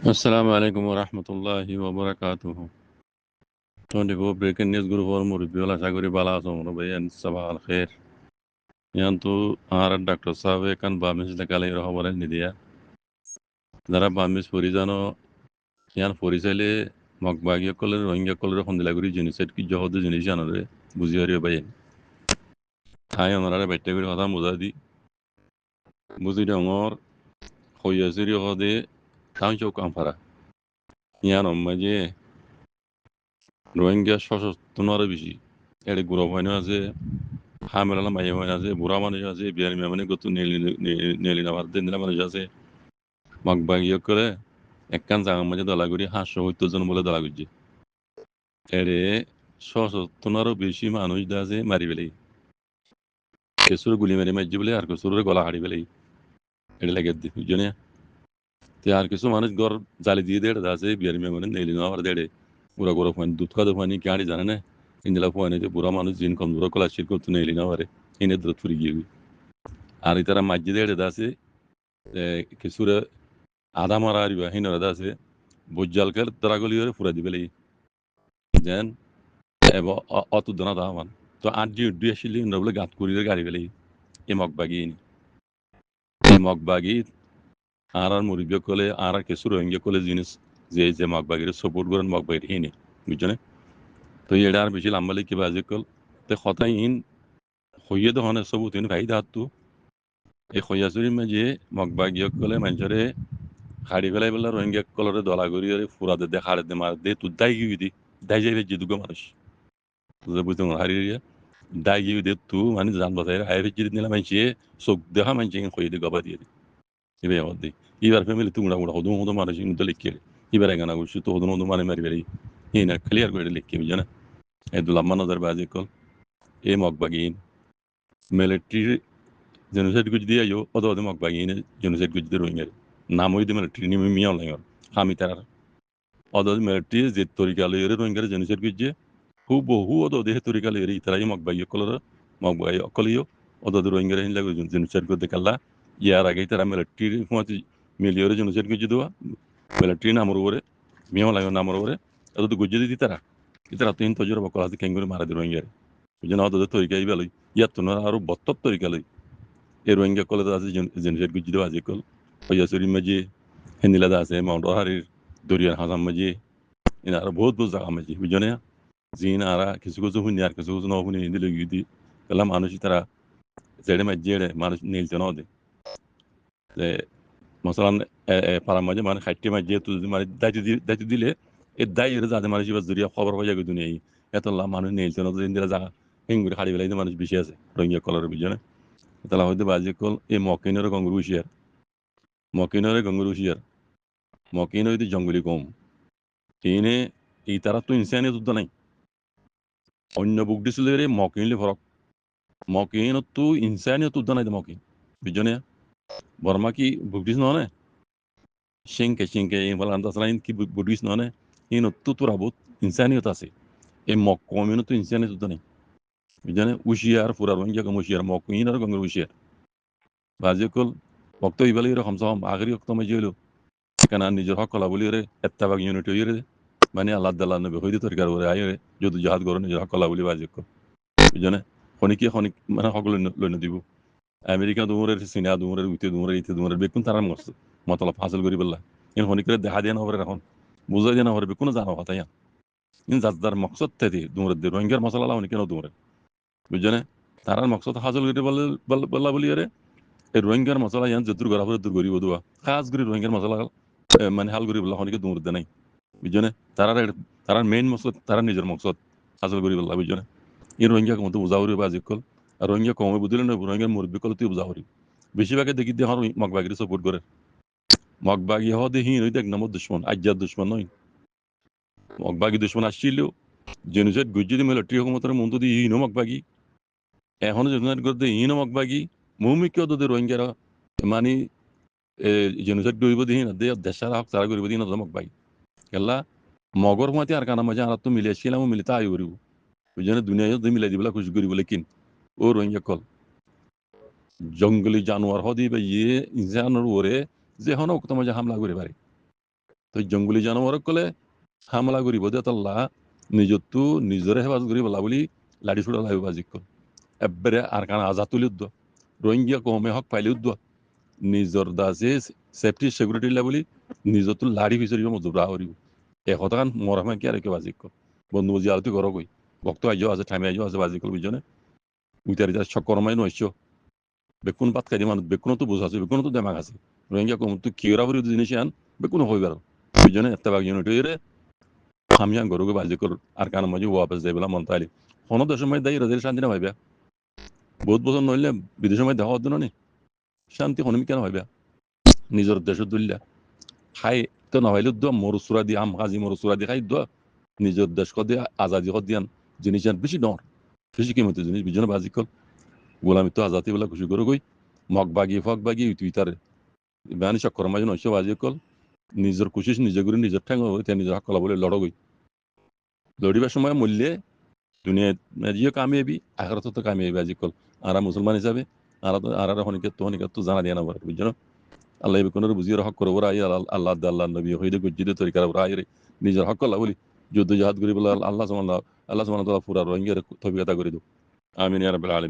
السلام عليكم ورحمة الله وبركاته. توني بو بريكن نيوز جروب ورمور بيولا شاكوري بالا سومرو بيان صباح الخير. يانتو آرد دكتور صاحب كان بامس لكالي روح ورن نديا. دارا بامس فوريزانو يان فوريزالي مقباغي كل روينجا كل رو خندلا غوري جنسيت كي جهود جنسيانو ري بوزياريو باين. هاي أمرا بيتة غوري خدا مزادي بوزيري أمور خويا سيريو خدي تانشو كامفرا. يان أمجي روينجا شوشو تنوار بيشي. এড়ে গুড়ো হয় আছে হামেলা মাইয়া হয় আছে বুড়া মানুষ আছে বিয়ার মেয়ে মানে গত নেলি না ভারতে নিলা মানুষ আছে মগবাগিয়ে করে একখান জায়গার মাঝে দলাগুড়ি 570 জন বলে দলা গুজি এড়ে 670-এরও বেশি মানুষ আছে মারি ফেলে কেসুর গুলি মেরে মারজি বলে আর কেসুরের গলা হাড়ি ফেলে এটা লাগে বুঝনে তে আর কিছু মানুষ ঘর জালি দিয়ে দেড় আছে বিয়ার মেয়ে মানে নেলি না ভার দেড়ে বুড়া গুড়ো ফানি দুধ খাদো ফানি গাড়ি জানে না ইন্দিলা ফানি যে বুড়া মানুষ জিন কম দূর কলা শির করতে নেলি না পারে ইনে দূর ফুরি গিয়ে আর ইতারা মাঝে দেড়ে আছে কিছুরে আধা মারা আরিবা হিনরা আছে বজ্জালকের তারাগলিয়রে ফুরা দিবে লাই যেন এব অত দনা দামান তো আড্ডি উড্ডি আসলে বলে গাত করিয়ে গাড়ি বেলাই এই মগবাগি আর মুরব্বী কলে আর কিছু রোহিঙ্গা কলে জিনিস যে মগবাগির সাপোর্ট করেন মগবাগির হিনে বুঝছনে তো এটা আর বেশি লাম্বালি কিবা আজি কল তে খতাই ইন হইয়ে দহনে সবু তিন ভাই দাঁতু এই খৈয়াচুরির মাঝে মগবাগিয় কলে মানুষরে হাড়ি ফেলাই বলে রোহিঙ্গা কলরে দলা করিয়ে ফুরাতে দে হাড়ে দে মার দে তুই দাই গিয়ে দি দাই যাইবে যে দুগো মানুষ বুঝতে হারিয়ে দাই গিয়ে দে তু মানে জান বাজাই আয় ফেজি নিলাম মানছে চোখ দেখা মানছে কই দি গবা দিয়ে ইবে হদি ইবার ফ্যামিলি তুমড়া মুড়া হদু হদু মানুষ কিন্তু লিখে ইবার এগানা গুছি তো হদু হদু মানে মারি বেরি হিনা ক্লিয়ার করে লিখে বুঝনা এই দুলাম্মা নজর বাজি কল এই মগবাগিন মিলিটারি জেনোসাইড গুজ দিয়ে আইও অদ অদ মগবাগিন জেনোসাইড গুজ দিয়ে রোহিঙ্গা নাম হইতে মিলিটারি নিমি মিয়াও লাইর হামি তার অদ মিলিটারি যে তরিকা লইরে রোহিঙ্গা জেনোসাইড গুজ বহু অদ দেহে তরিকা লইরে ইতারাই মগবাগি কলর মগবাগি অকলিও অদ রোহিঙ্গা হিনলা জেনোসাইড গুজ দেখালা ইয়ার আগে তারা মিলিটারি ফুঁয়াতি মিলিয়রে জেনোসাইড গুজ দেওয়া মিলিটারি নামর উপরে মিয়াও লাইর নামর উপরে অদ গুজ দিতি তারা ইতারা তো হিন তজর বকল হাতে কেঙ্গুরি মারা দি রোহিঙ্গা বুঝনা অদ তরিকা ইবা লই ইয়াত তো আরো বত্তর তরিকা লই এই রোহিঙ্গা কলে আছে জেনোসাইড গুজ দেওয়া আজি কল হইয়াছড়ি মাঝে হেন্দিলাদা আছে মাউন্ট হারির দরিয়ার হাজাম মাঝে ইন আরো বহুত বহুত জায়গা মাঝে বুঝনে জিন আরা কিছু কিছু শুনি আর কিছু কিছু ন শুনি হিন্দি লই দি কলা মানুষ তারা জেড়ে মাঝে মানুষ নীলতে ন দে মশলান পাড়ার মাঝে মানে খাইটে মাঝে তুই মানে দায়িত্ব দিলে এই দায় যাতে মানুষ এবার জড়িয়ে খবর হয়ে যাবে দুনিয়ায় এত মানুষ নীলতে ন ইন্দিরা জায়গা হিঙ্গুরি খাড়ি বেলাইতে মানুষ বেশি আছে রোহিঙ্গা কলার বুঝনে তাহলে হয়তো বাজে কল এই মকিনের গঙ্গুর হুশিয়ার মকিনরে গঙ্গুর হুশিয়ার মকিন হইতে জঙ্গলি কম তিনে এই তারা তো ইনসানিয়ত যুদ্ধ নাই অন্য বুক দিছিল রে মকিনলে ফরক মকিন তো ইনসানিয়ত যুদ্ধ নাই মকিন বুঝনে বর্মা কি বুক দিস ননে শিংকে এই বলা আন্দাজলাইন কি বুক দিস ননে ইন তো তোরা বহুত ইনসানিয়ত আছে এই মকিন তো ইনসানিয়ত যুদ্ধ নাই বুঝনে উশিয়ার ফুরার রোহিঙ্গা কম উশিয়ার মকিন আর গঙ্গুর উশিয়ার বাজে কল বক্ত ইবালি এরকম সব আগরি অক্ত মাঝে হইলো কেন নিজের হক কলা বলি রে এত্তাবাগ ইউনিট হইরে মানে আল্লাহ দাল্লাহ নবী হইতে তরিকার ওরে আয় যদি জাহাজ গরো নিজের হক কলা বলি বাজে কল বুঝনে খনিকে খনিক মানে সকল লইন দিব আমেরিকা দুমরের চীনা দুমরের উইতে দুমরের ইতে দুমরের বেকুন তারার মতলব হাসিল করি বললা ইন খনিকের দেখা দিয়ে না হবে এখন বুঝাই দিয়ে না হবে বেকুন জানা কথা ইয়া ইন যার মকসদ থেকে দুমরের দিয়ে রোহিঙ্গার মশলা লাউনি কেন দুমরের বুঝনে তারার মকসদ হাসিল করি বললা বলি রে এই রোহিঙ্গার মশলা ইয়ান যদুর গড়া করে দূর করিব দুয়া খাস করে রোহিঙ্গার মশলা মানে হাল করি বললা খনিকে দুমরের দে নাই বুঝনে তারার মেইন মকসদ তারা নিজের মকসদ হাসিল করি বললা বুঝনে এই রোহিঙ্গা কমতো বুঝাউরি বা আজিকল আর রোহিঙ্গা কমে বুঝলে না রোহিঙ্গার মুরব্বী কল তুই বুঝাউরি বেশিরভাগে দেখি দিয়ে হর মগবাগির সাপোর্ট করে মগবাগি হওয়া দেখি নই দেখ নম্বর দুশ্মন আজ্জার দুশ্মন নয় মগবাগি দুশ্মন আসছিল জেনুসাইড গুজ্জি মিলিটারি হুকুমতের মন্ত্র দিয়ে ইনো মগবাগি এখনো জেনুসাইড করতে ইনো মগবাগি মুমিকে ওদের রোহিঙ্গারা মানে জেনুসাইড গরিব দিন দেশার হক তারা গরিব দিন মগবাগি কেলা মগর মাতি আর কানা মাঝে আর তো মিলে ছিলাম মিলিতা আই করিব ওই জন্য দুনিয়ায় মিলাই দিবলা খুশি করিব লেকিন ও রোহিঙ্গা কল জঙ্গলি জানোয়ার হদি বা ইয়ে ইনসানের ওরে যে হন ওকে মাঝে হামলা করে পারে তো জঙ্গলি জানোয়ার কলে হামলা করিব দে তাল্লা নিজতো নিজরে হেফাজত করি বলা বলি লাড়ি ছুড়া লাগবে বাজিক এবারে আর কারণ আজাদ তুলি উদ্দ রোহিঙ্গিয়া কমে হক পাইলে উদ্দ নিজর দাসে সেফটি সিকিউরিটি বলি নিজতো লাড়ি ফিচরিব মজুরা করিব এশটাকান মরামে কি আর কি বাজিক বন্ধু বুঝি আলতি ঘর কই বক্ত আইজ আছে ঠাইমে আইজ আছে বাজিক বুঝনে উইতারি যা চক্করমাই নইছ বেকুন পাত খাই মানুষ বেকুনো তো বোঝা আছে বেকুনো তো দেমাগ আছে রোহিঙ্গা কম তুই কিয়রা করি জিনিস আন বেকুনো হইব আর বুঝনে এত বাগ ইউনিটরে হামিয়ান গরুকে বাজিক আর কান মাঝে ওয়াপস যাই বলা মন তাইলি কোনো দেশের মধ্যে দায়ী রাজের শান্তি না ভাইবা বহুত বছর নইলে বিদেশের মধ্যে দেখা হতো না শান্তি হনমি কেন ভাইবা নিজের দেশের দুল্লা খাই তো নহলে দোয়া মরুচুরা দিয়ে আম কাজি মরুচুরা দিয়ে খাই দোয়া নিজের দেশ দিয়ে আজাদি দিয়ান জিনিস বেশি ডর বেশি কিমতি জিনিস বিজনে বাজি কল গোলামি তো আজাদি বলে খুশি করে গই মগ বাগি ফক বাগি টুইটারে বানি চক্কর মাঝে নইছে বাজি কল নিজের কুশিস নিজে করে নিজের ঠ্যাং নিজের হক কলা বলে লড় গই লড়িবার সময় মূল্যে দুনিয়া জিও কামিয়াবি আখরাত তো কামিয়াবি আজি কল আর মুসলমান হিসাবে আর হনিকে তো জানা দিয়ে না বলে বুঝছো আল্লাহ কোনের বুঝিয়ে হক করে ওরা আল্লাহ আল্লাহ নবী হইলে গজ্জিত তরিকার ওরা নিজের হক কলা বলি যুদ্ধ জাহাদ করি বলে আল্লাহ সুবহানাহু পুরা রোহিঙ্গার তবিয়তা করে দিও আমিন ইয়া রাব্বাল আলামিন